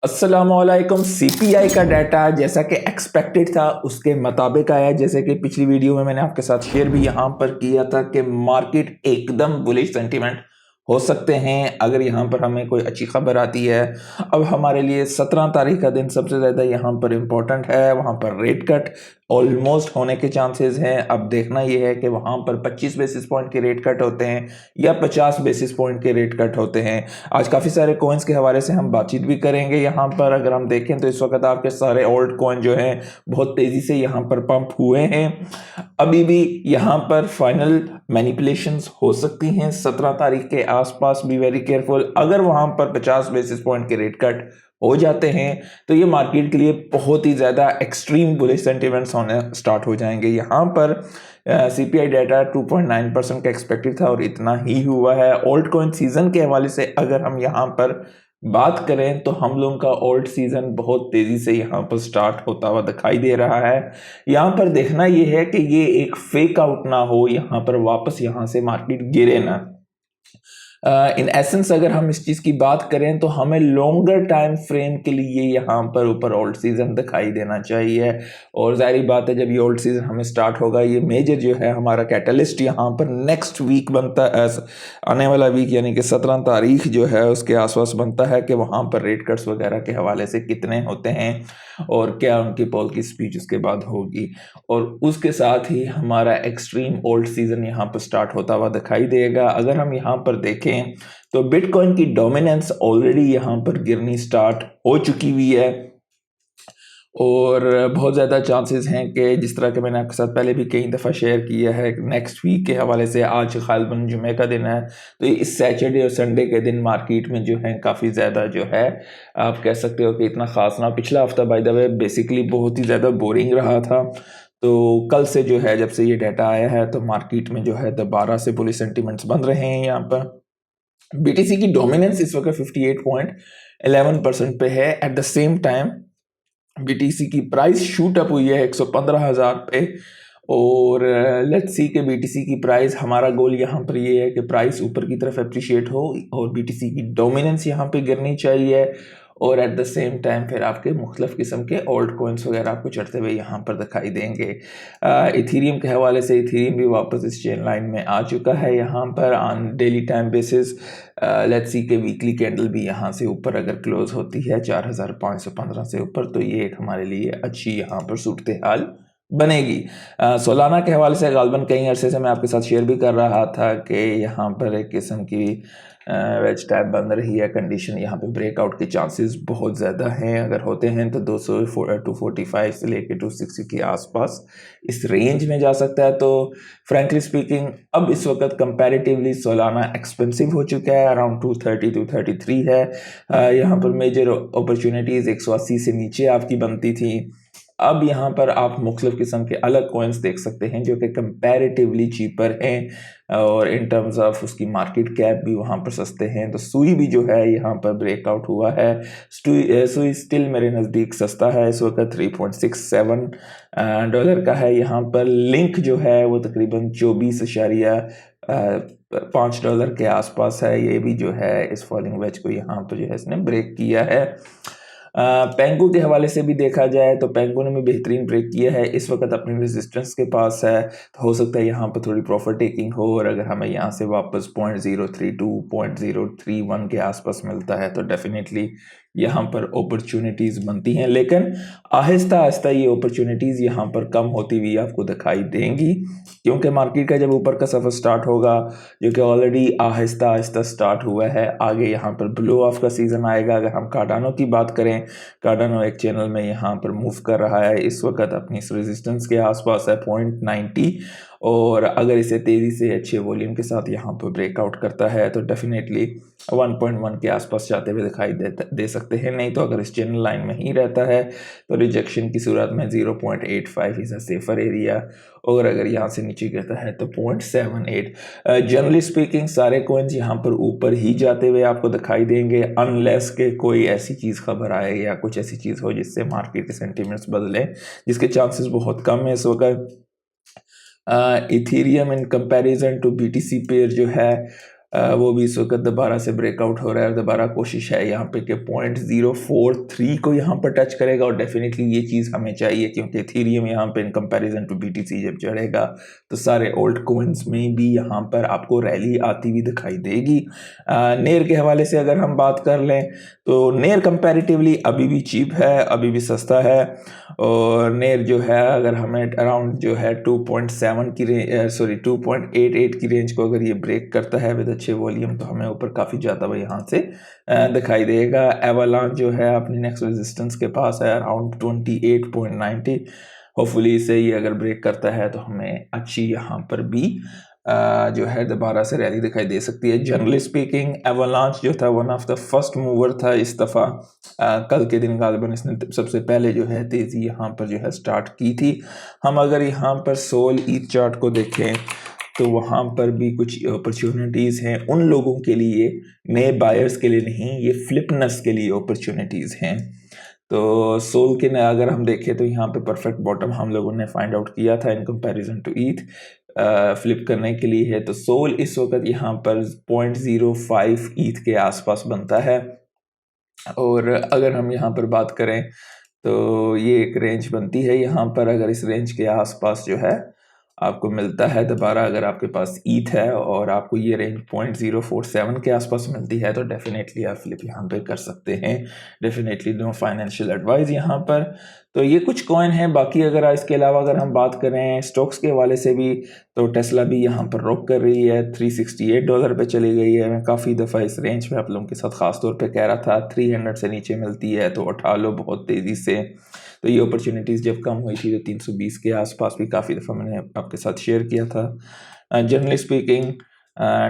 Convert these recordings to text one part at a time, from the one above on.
अस्सलामुअलैकुम। सीपीआई का डाटा जैसा कि एक्सपेक्टेड था उसके मुताबिक आया। जैसे कि पिछली वीडियो में मैंने आपके साथ शेयर भी यहाँ पर किया था कि मार्केट एकदम बुलिश सेंटीमेंट हो सकते हैं अगर यहाँ पर हमें कोई अच्छी खबर आती है। अब हमारे लिए 17 तारीख का दिन सबसे ज़्यादा यहाँ पर इम्पोर्टेंट है। वहाँ पर रेट कट ऑलमोस्ट होने के चांसेस हैं। अब देखना यह है कि वहाँ पर 25 बेसिस पॉइंट के रेट कट होते हैं या 50 बेसिस पॉइंट के रेट कट होते हैं। आज काफ़ी सारे कॉइन्स के हवाले से हम बातचीत भी करेंगे। यहाँ पर अगर हम देखें तो इस वक्त आपके सारे ओल्ड कॉइन जो हैं बहुत तेज़ी से यहाँ पर पंप हुए हैं। अभी भी यहाँ पर फाइनल मैनिपुलेशंस हो सकती हैं 17 तारीख के आसपास। Be very careful. अगर वहाँ पर 50 बेसिस पॉइंट के रेट कट हो जाते हैं तो ये मार्केट के लिए बहुत ही ज़्यादा एक्सट्रीम बुलिश सेंटिमेंट्स होने स्टार्ट हो जाएंगे। यहाँ पर सीपीआई डाटा 2.9% का एक्सपेक्टेड था और इतना ही हुआ है। ओल्ड कॉइन सीजन के हवाले से अगर हम यहाँ पर बात करें तो हम लोगों का ओल्ड सीजन बहुत तेजी से यहाँ पर स्टार्ट होता हुआ दिखाई दे रहा है। यहाँ पर देखना यह है कि ये एक फेक आउट ना हो, यहाँ पर वापस यहाँ से मार्केट गिरे ना। इन एसेंस अगर हम इस चीज़ की बात करें तो हमें लॉन्गर टाइम फ्रेम के लिए यहाँ पर ऊपर ओल्ड सीजन दिखाई देना चाहिए। और जाहिर बात है जब ये ओल्ड सीजन हमें स्टार्ट होगा, ये मेजर जो है हमारा कैटलिस्ट यहाँ पर नेक्स्ट वीक बनता है। आने वाला वीक यानी कि 17 तारीख जो है उसके आसपास बनता है कि वहाँ पर रेट कट्स वगैरह के हवाले से कितने होते हैं और क्या उनकी पॉल की स्पीच उसके बाद होगी। और उसके साथ ही हमारा एक्सट्रीम ओल्ड सीजन यहाँ पर स्टार्ट होता हुआ दिखाई देगा। अगर हम यहाँ पर देखें तो बिटकॉइन की डोमिनेंस ऑलरेडी यहाँ पर गिरनी स्टार्ट हो चुकी हुई है और बहुत ज़्यादा चांसेस हैं कि जिस तरह के मैंने आपके साथ पहले भी कई दफ़ा शेयर किया है नेक्स्ट वीक के हवाले से। आज ग़ालिबन जुमे का दिन है तो इस सैटरडे और संडे के दिन मार्केट में जो है काफ़ी ज़्यादा जो है आप कह सकते हो कि इतना ख़ास ना। पिछला हफ्ता बाय द वे बेसिकली बहुत ही ज़्यादा बोरिंग रहा था। तो कल से जो है जब से ये डाटा आया है तो मार्केट में जो है दोबारा से बुलिश सेंटिमेंट्स बन रहे हैं। यहाँ पर बीटीसी की डोमिनेंस इस वक्त 58.11% पे है। At the same time BTC की प्राइस शूट अप हुई है 115,000 पे। और लेट्स सी के बीटीसी की प्राइस, हमारा गोल यहाँ पर ये है कि प्राइस ऊपर की तरफ अप्रिशिएट हो और बीटीसी की डोमिनेंस यहाँ पे गिरनी चाहिए और एट द सेम टाइम फिर आपके मुख्तलिफ किस्म के ओल्ड कॉइन्स वगैरह आपको चढ़ते हुए यहाँ पर दिखाई देंगे। इथीरियम के हवाले से इथीरियम भी वापस इस चेन लाइन में आ चुका है यहाँ पर on daily time basis. Let's see के वीकली कैंडल भी यहाँ से ऊपर अगर क्लोज होती है 4,515 से ऊपर तो ये एक हमारे लिए अच्छी यहाँ पर सूरत हाल बनेगी। सोलाना के हवाले से ग़ालिबन कई अरसे से मैं आपके साथ शेयर भी कर रहा था कि यहाँ पर एक किस्म की वेज टाइप बन रही है कंडीशन। यहाँ पे ब्रेकआउट के चांसेस बहुत ज़्यादा हैं। अगर होते हैं तो 245 से लेके 260 के आसपास इस रेंज में जा सकता है। तो फ्रेंकली स्पीकिंग अब इस वक्त कंपैरेटिवली सोलाना एक्सपेंसिव हो चुका है। अराउंड 230 233 है। यहाँ पर मेजर अपॉर्चुनिटीज़ 180 से नीचे आपकी बनती थी। अब यहाँ पर आप मुख्तलिफ किस्म के अलग कॉइन्स देख सकते हैं जो कि कंपैरेटिवली चीपर हैं और इन टर्म्स ऑफ उसकी मार्केट कैप भी वहाँ पर सस्ते हैं। तो सुई भी जो है यहाँ पर ब्रेकआउट हुआ है। सुई स्टिल मेरे नज़दीक सस्ता है, इस वक्त $3.67 का है। यहाँ पर लिंक जो है वो तकरीबन 24.5 के आसपास है। ये भी जो है इस फॉलिंग वेज को यहाँ पर जो है इसने ब्रेक किया है। पेंगू के हवाले से भी देखा जाए तो पेंगू ने भी बेहतरीन ब्रेक किया है, इस वक्त अपनी रेजिस्टेंस के पास है। तो हो सकता है यहाँ पर थोड़ी प्रॉफिट टेकिंग हो और अगर हमें यहाँ से वापस 0.032 0.031 के आसपास मिलता है तो डेफिनेटली यहाँ पर अपॉर्चुनिटीज़ बनती हैं। लेकिन आहिस्ता आहिस्ता ये अपॉर्चुनिटीज़ यहाँ पर कम होती हुई आपको दिखाई देंगी क्योंकि मार्केट का जब ऊपर का सफ़र स्टार्ट होगा जो कि ऑलरेडी आहिस्ता आहिस्ता स्टार्ट हुआ है, आगे यहाँ पर ब्लो ऑफ का सीज़न आएगा। अगर हम कार्डानो की बात करें, कार्डानो एक चैनल में यहाँ पर मूव कर रहा है, इस वक्त अपनी इस रेजिस्टेंस के आसपास है 0.90 और अगर इसे तेज़ी से अच्छे वॉल्यूम के साथ यहाँ पर ब्रेकआउट करता है तो डेफिनेटली 1.1 के आसपास जाते हुए दिखाई दे सकते हैं। नहीं तो अगर इस चैनल लाइन में ही रहता है तो रिजेक्शन की सूरत में 0.85 इज़ अ सेफर एरिया और अगर यहाँ से नीचे गिरता है तो 0.78। जनरली स्पीकिंग सारे कॉइन्स यहाँ पर ऊपर ही जाते हुए आपको दिखाई देंगे अनलेस के कोई ऐसी चीज़ खबर आए या कुछ ऐसी चीज़ हो जिससे मार्केट के सेंटीमेंट्स बदलें, जिसके चांसेस बहुत कम है इस वक्त। Ethereum in comparison to BTC pair जो है वो भी इस वक्त दोबारा से ब्रेकआउट हो रहा है और दोबारा कोशिश है यहाँ पे कि 0.043 को यहाँ पर टच करेगा और डेफिनेटली ये चीज़ हमें चाहिए क्योंकि इथेरियम यहाँ पे इन कंपैरिजन टू बीटीसी जब चढ़ेगा तो सारे ओल्ड कोइंस में भी यहाँ पर आपको रैली आती हुई दिखाई देगी। नेयर के हवाले से अगर हम बात कर लें तो नेयर कंपैरेटिवली अभी भी चीप है, अभी भी सस्ता है और नेयर जो है अगर हमें अराउंड जो है 2.7 की 2.88 की रेंज को अगर ये ब्रेक करता है विद अच्छे वॉल्यूम तो हमें ऊपर काफ़ी ज़्यादा वो यहाँ से दिखाई देगा। एवलांच जो है अपनी नेक्स्ट रेजिस्टेंस के पास है अराउंड 28.90। होपफुली इसे ये अगर ब्रेक करता है तो हमें अच्छी यहाँ पर भी जो है दोबारा से रैली दिखाई दे सकती है। जनरली स्पीकिंग एवलांच जो था one of the first mover था इस दफ़ा। कल के दिन गालिबन इसने सबसे पहले जो है तेज़ी यहाँ पर जो है स्टार्ट की थी। हम अगर यहाँ पर सोल ईथ चार्ट को देखें तो वहाँ पर भी कुछ अपॉर्चुनिटीज़ हैं उन लोगों के लिए, नए बायर्स के लिए नहीं, ये फ्लिपनर्स के लिए अपॉर्चुनिटीज़ हैं। तो सोल के अगर हम देखें तो यहाँ पे परफेक्ट बॉटम हम लोगों ने फाइंड आउट किया था इन कंपैरिजन टू ईथ फ्लिप करने के लिए है। तो सोल इस वक्त यहाँ पर 0.05 ईथ के आसपास बनता है और अगर हम यहाँ पर बात करें तो ये एक रेंज बनती है यहाँ पर। अगर इस रेंज के आसपास जो है आपको मिलता है दोबारा, अगर आपके पास ईथ है और आपको ये रेंज 0.047 के आसपास मिलती है तो डेफिनेटली आप फ्लिप यहाँ पे कर सकते हैं। डेफिनेटली नो फाइनेंशियल एडवाइस यहाँ पर। तो ये कुछ कॉइन है। बाकी अगर इसके अलावा अगर हम बात करें स्टॉक्स के हवाले से भी तो टेस्ला भी यहाँ पर रॉक कर रही है, $368 पे चली गई है। मैं काफ़ी दफ़ा इस रेंज में आप लोगों के साथ ख़ास तौर पे कह रहा था 300 से नीचे मिलती है तो उठा लो बहुत तेज़ी से। तो ये अपॉर्चुनिटीज़ जब कम हुई थी तो 320 के आसपास भी काफ़ी दफ़ा मैंने आपके साथ शेयर किया था। जनरली स्पीकिंग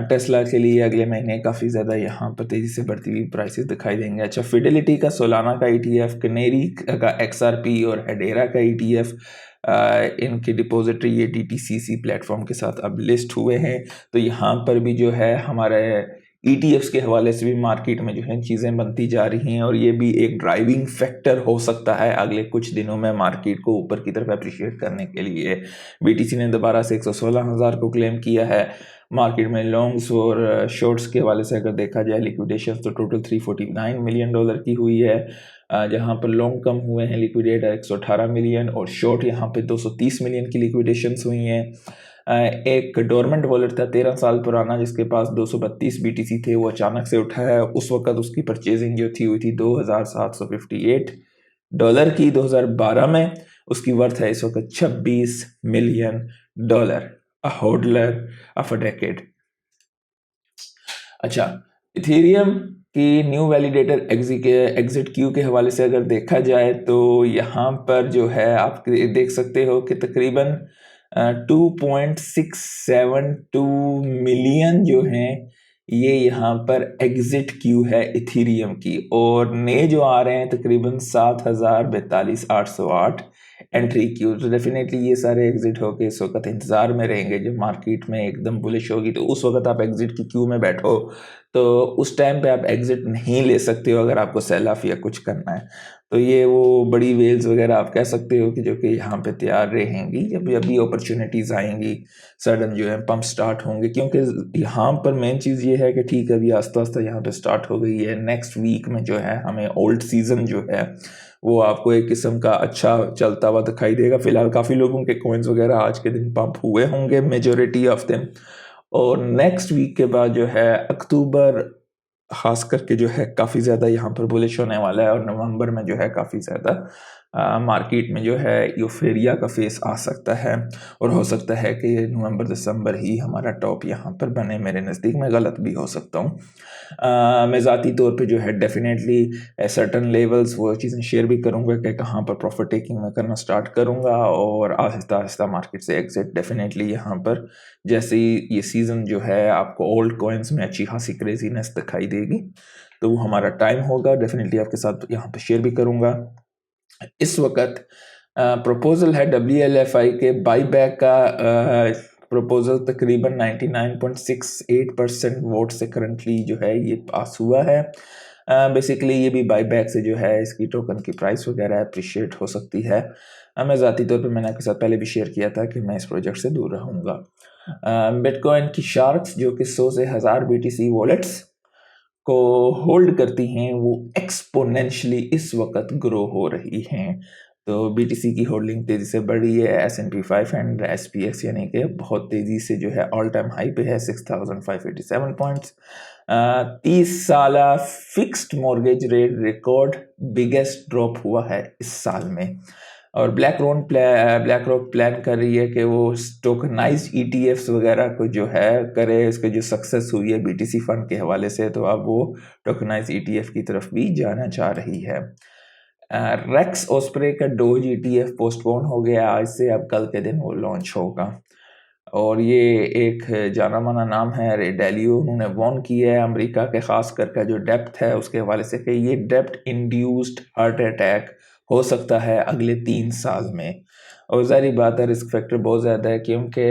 टेस्ला के लिए अगले महीने काफ़ी ज़्यादा यहाँ पर तेज़ी से बढ़ती हुई प्राइसेस दिखाई देंगे। अच्छा, फिडेलिटी का सोलाना का ETF, कनेरी का XRP और हेडेरा का ETF इनके डिपॉजिटरी ये DTCC प्लेटफॉर्म के साथ अब लिस्ट हुए हैं। तो यहाँ पर भी जो है हमारे ETFs के हवाले से भी मार्केट में जो है चीज़ें बनती जा रही हैं और ये भी एक ड्राइविंग फैक्टर हो सकता है अगले कुछ दिनों में मार्केट को ऊपर की तरफ अप्रिशिएट करने के लिए। BTC ने दोबारा से 116,000 को क्लेम किया है। मार्केट में लॉन्ग्स और शॉर्ट्स के हवाले से अगर देखा जाए लिक्विडेशन तो टोटल $349 मिलियन की हुई है, जहां पर लॉन्ग कम हुए हैं लिक्विडेट 118 मिलियन और शॉर्ट यहां पे 230 मिलियन की लिक्विडेशंस हुई हैं। एक डोरमेंट वॉलेट था 13 साल पुराना जिसके पास 232 BTC थे, वो अचानक से उठा है। उस वक्त उसकी परचेजिंग जो थी हुई थी $2,758 की 2012 में। उसकी वर्थ है इस वक्त $26 million, a holder of a decade. अच्छा, इथेरियम की न्यू वैलिडेटर एग्जिट क्यू के हवाले से अगर देखा जाए तो यहाँ पर जो है आप देख सकते हो कि तकरीबन 2.672 मिलियन जो हैं ये यहाँ पर एग्जिट क्यू है इथेरियम की और नए जो आ रहे हैं तकरीबन 7,042,808 एंट्री क्यू। तो डेफिनेटली ये सारे एग्जिट होके इस वक्त इंतज़ार में रहेंगे। जब मार्केट में एकदम बुलिश होगी तो उस वक्त आप एग्जिट की क्यू में बैठो तो उस टाइम पे आप एग्जिट नहीं ले सकते हो अगर आपको सेल ऑफ या कुछ करना है। तो ये वो बड़ी वेल्स वगैरह आप कह सकते हो कि जो कि यहाँ पे तैयार रहेंगी जब अभी अपॉर्चुनिटीज़ आएंगी, सडन जो है पंप स्टार्ट होंगे। क्योंकि यहाँ पर मेन चीज़ ये है कि ठीक है अभी आस्ता आस्ता यहाँ पे स्टार्ट हो गई है। नेक्स्ट वीक में जो है हमें ओल्ड सीज़न जो है वो आपको एक किस्म का अच्छा चलता हुआ दिखाई देगा। फिलहाल काफ़ी लोगों के कॉइन्स वगैरह आज के दिन पंप हुए होंगे, मेजोरिटी ऑफ देम। और नेक्स्ट वीक के बाद जो है अक्टूबर खास करके जो है काफ़ी ज़्यादा यहाँ पर बुलिश होने वाला है और नवंबर में जो है काफ़ी ज़्यादा मार्केट में जो है यूफेरिया का फेस आ सकता है और हो सकता है कि नवंबर दिसंबर ही हमारा टॉप यहाँ पर बने। मेरे नज़दीक में गलत भी हो सकता हूँ। मैं ज़ाती तौर पे जो है डेफिनेटली सर्टन लेवल्स वो चीज़ें शेयर भी करूँगा कि कहाँ पर प्रॉफिट टेकिंग मैं करना स्टार्ट करूँगा और आहिस्ता आहिस्ता मार्केट से एग्जिट। डेफिनेटली यहाँ पर जैसे ही ये सीज़न जो है आपको ओल्ड कॉइन्स में अच्छी खासी क्रेजीनेस दिखाई देगी तो वो हमारा टाइम होगा। डेफिनेटली आपके साथ यहाँ पे शेयर भी करूँगा। इस वक्त प्रपोजल है WLFI के बाईबैक का प्रपोजल तकरीबन 99.68% वोट से करंटली जो है ये पास हुआ है। बेसिकली ये भी बाईबैक से जो है इसकी टोकन की प्राइस वगैरह अप्रिशिएट हो सकती है। मैं ज़ाती तौर पे मैंने आपके साथ पहले भी शेयर किया था कि मैं इस प्रोजेक्ट से दूर रहूँगा। बिटकॉइन की शार्क्स जो कि 100 से 1000 BTC वॉलेट्स को होल्ड करती हैं वो एक्सपोनेंशियली इस वक्त ग्रो हो रही हैं। तो BTC की होल्डिंग तेज़ी से बढ़ रही है। S&P 500 SPX यानी कि बहुत तेज़ी से जो है ऑल टाइम हाई पे है 6587 पॉइंट्स। 30 साला fixed mortgage rate record biggest drop हुआ है इस साल में। और ब्लैक रॉक प्लान कर रही है कि वो टोकनाइज्ड ETFs वगैरह को जो है करे। उसके जो सक्सेस हुई है BTC फंड के हवाले से, तो अब वो टोकनाइज्ड ETF की तरफ भी जाना चाह रही है। रेक्स ओस्प्रे का डोज ETF पोस्टपोन हो गया आज से, अब कल के दिन वो लॉन्च होगा। और ये एक जाना माना नाम है रे डालियो, उन्होंने वार्न किया है अमेरिका के खास करके जो डेप्थ है उसके हवाले से कि ये डेप्थ इंड्यूस्ड हार्ट अटैक हो सकता है अगले 3 साल में। और ज़ाहिर बात है रिस्क फैक्टर बहुत ज़्यादा है क्योंकि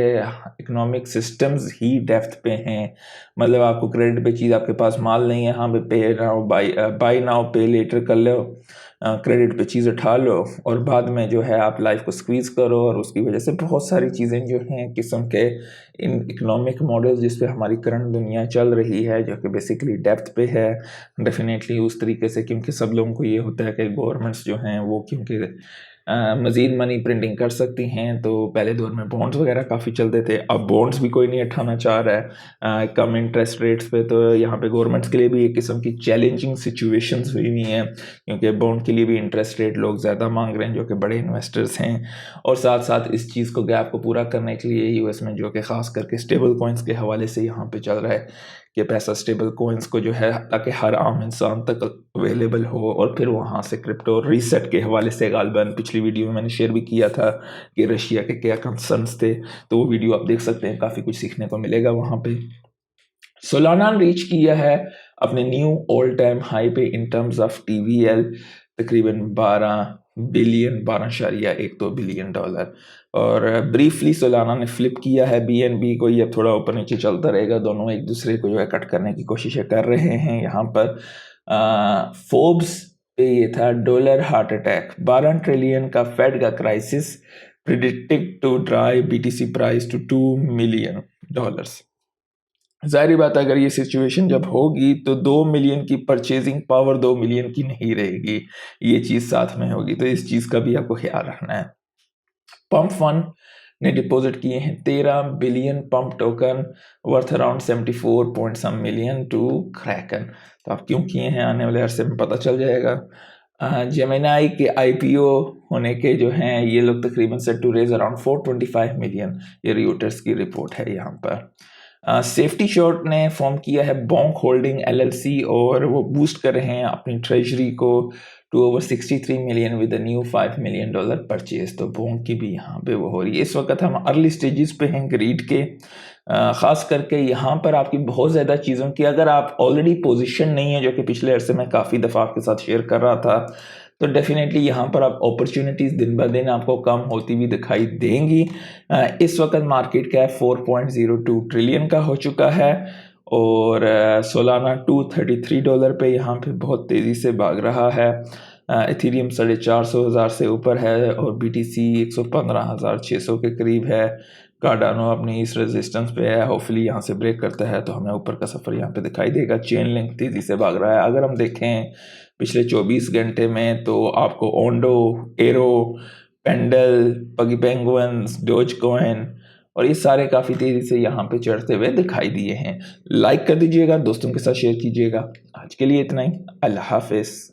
इकोनॉमिक सिस्टम्स ही डेप्थ पे हैं। मतलब आपको क्रेडिट पे चीज़ आपके पास माल नहीं है, हाँ पे नाउ बाई नाउ पे लेटर कर लो, क्रेडिट पे चीज़ उठा लो और बाद में जो है आप लाइफ को स्क्वीज़ करो। और उसकी वजह से बहुत सारी चीज़ें जो हैं किस्म के इन इकोनॉमिक मॉडल्स जिस पे हमारी करंट दुनिया चल रही है जो कि बेसिकली डेप्थ पे है डेफिनेटली उस तरीके से, क्योंकि सब लोगों को ये होता है कि गवर्नमेंट्स जो हैं वो क्योंकि मज़ीद मनी प्रिंटिंग कर सकती हैं। तो पहले दौर में बॉन्ड्स वगैरह काफ़ी चलते थे, अब बॉन्ड्स भी कोई नहीं उठाना चाह रहा है कम इंटरेस्ट रेट्स पे। तो यहाँ पे गवर्नमेंट्स के लिए भी एक किस्म की चैलेंजिंग सिचुएशंस हुई हुई हैं क्योंकि बॉन्ड के लिए भी इंटरेस्ट रेट लोग ज़्यादा मांग रहे हैं जो कि बड़े इन्वेस्टर्स हैं। और साथ साथ इस चीज़ को गैप को पूरा करने के लिए US में जो कि ख़ास करके स्टेबल कॉइन्स के हवाले से यहाँ पे चल रहा है कि पैसा स्टेबल कॉइन्स को जो है ताकि हर आम इंसान तक अवेलेबल हो। और फिर वहाँ से क्रिप्टो रीसेट के हवाले से गालिबन पिछली वीडियो में मैंने शेयर भी किया था कि रशिया के क्या कंसर्न्स थे, तो वो वीडियो आप देख सकते हैं, काफ़ी कुछ सीखने को मिलेगा वहाँ पे। सोलाना रीच किया है अपने न्यू ऑल टाइम हाई पे इन टर्म्स ऑफ TVL, तकरीबन 12.12 बिलियन डॉलर। और ब्रीफली सोलाना ने फ्लिप किया है BNB को, ये थोड़ा ऊपर नीचे चलता रहेगा, दोनों एक दूसरे को जो है कट करने की कोशिशें कर रहे हैं। यहाँ पर फोर्ब्स पे ये था डॉलर हार्ट अटैक, 12 ट्रिलियन का फेड का crisis predicted to drive BTC price to $2 million. जाहिर बात है अगर ये सिचुएशन जब होगी तो 2 मिलियन की परचेजिंग पावर 2 मिलियन की नहीं रहेगी, ये चीज़ साथ में होगी। तो इस चीज़ का भी आपको ख्याल रखना है। पंप फंड ने डिपॉजिट किए हैं 13 billion pump token worth around 74 point some million to Kraken. तो आप क्यों किए हैं आने वाले अरसे में पता चल जाएगा। जेमिनाई के IPO होने के जो हैं ये लोग तकरीबन set to raise around 425 million, ये रियूटर्स की रिपोर्ट है यहाँ पर। सेफ्टी शॉर्ट ने फॉर्म किया है बोंक होल्डिंग LLC और वो बूस्ट कर रहे हैं अपनी ट्रेजरी को to over 63 million with new $5 million purchase. तो बोंक की भी यहाँ पे वो हो रही है। इस वक्त हम अर्ली स्टेजेस पे हैं ग्रीड के, ख़ास करके यहाँ पर आपकी बहुत ज़्यादा चीज़ों की अगर आप ऑलरेडी पोजीशन नहीं है, जो कि पिछले अरसे में काफ़ी दफ़ा आपके साथ शेयर कर रहा था, तो डेफिनेटली यहाँ पर आप अपॉर्चुनिटीज़ दिन ब दिन आपको कम होती हुई दिखाई देंगी। इस वक्त मार्केट कैप 4.02 ट्रिलियन का हो चुका है और सोलाना $233 पे यहाँ पे बहुत तेज़ी से भाग रहा है। इथेरियम 450,000 से ऊपर है और BTC 115,600 के करीब है। कार्डानो अपनी इस रेजिस्टेंस पे है, होपफुली यहाँ से ब्रेक करता है तो हमें ऊपर का सफ़र यहाँ पे दिखाई देगा। चेन लिंक तेज़ी से भाग रहा है। अगर हम देखें पिछले 24 घंटे में तो आपको ओंडो, एरो, पेंडल, पगी पेंगुइन्स, डोज कॉइन और ये सारे काफ़ी तेज़ी से यहाँ पे चढ़ते हुए दिखाई दिए हैं। लाइक कर दीजिएगा, दोस्तों के साथ शेयर कीजिएगा। आज के लिए इतना ही, अल्लाह हाफिज़।